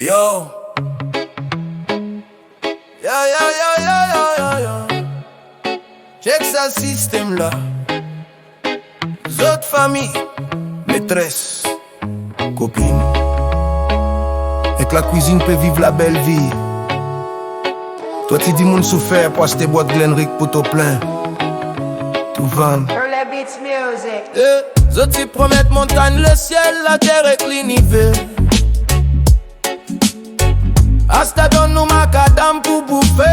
Yo. Yo. Check ça système là. Autres familles, maîtresse, copine. Et que la cuisine peut vivre la belle vie. Toi tu dis moun souffert pour acheter boîte Glenrick pour ton plein. Tout va. Beats Music. Autres tu promettent montagne, le ciel, la terre et l'univers. Hasta donne nous macadam pour bouffer.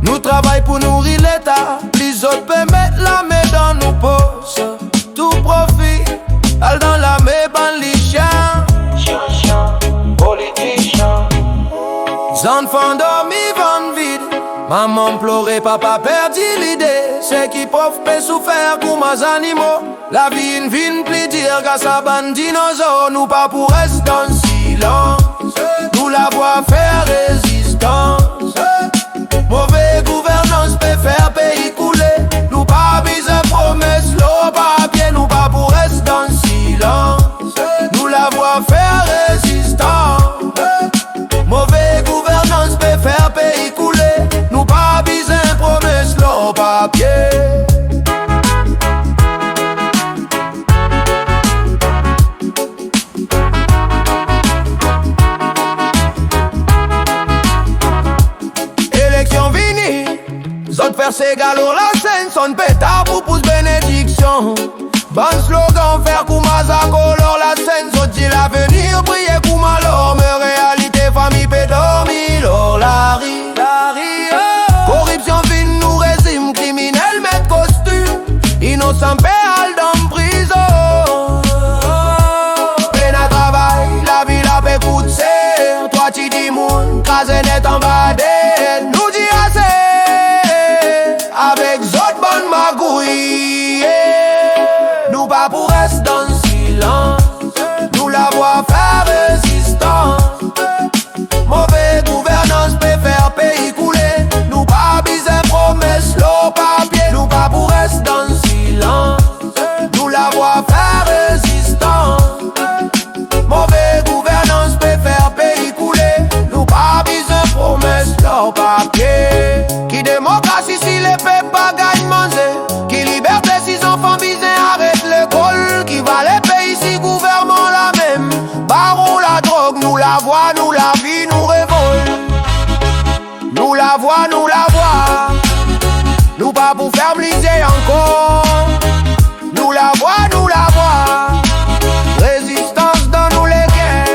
Nous travaillons pour nourrir l'État. Les autres peuvent mettre la main dans nos poches. Tout profit, al dans la main, ban les chiens. Politiciens. Les enfants dormis, vendent vide. Maman pleurait, papa perdu l'idée. C'est qui pauvre peut souffrir comme les animaux. La vie une vie plus dire qu'à sa bande dinosaure. Nous pas pour rester dans le silence. Nous la voix faire résistance. Mauvais gouvernance peut faire pays couler. Nous pas besoin promesses, l'eau papier. Nous pas pour rester dans le silence. Nous la voix faire résistance. Mauvais gouvernance peut faire pays couler. Nous pas besoin promesses, l'eau papier. Zot faire ses galours, la scène sonne pétard pour pousse bénédiction. Bon slogan, faire koumaza color, la scène zot dit l'avenir, prier koumalor. Mais réalité, famille peut dormir, l'or, la ri. Corruption vine, nous régime criminel, mettre costume. Innocent péal dans prison. Plein à travail, la vie la paix coûte serre. Toi tu dis moun, casé net en bas d'elle. Nous dit assez. Avec zot bonne magouille, nous pas pour rester dans le silence. Nous la voix faire résistance. Mauvais gouvernance peut faire pays couler. Nous pas besoin promesses, l'eau papier. Nous pas pour rester dans le silence. Nous la voix faire résistance. Mauvais gouvernance peut faire pays couler. Nous pas besoin promesses, l'eau papier. Qui démocratie si les peuples pas gagnent manger. Qui liberté si enfants bisés arrête l'école. Qui va les pays si gouvernement la même. Baron la drogue, nous la voix, nous la vie, nous révolte. Nous la voix, nous la voix. Nous pas pour faire bliser encore. Nous la voix, nous la voix. Résistance dans nous les gains.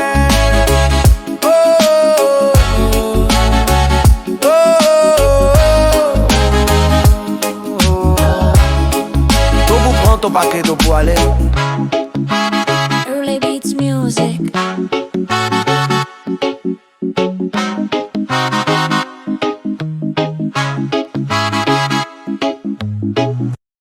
Ton paquet de pour aller. Early Beats Music.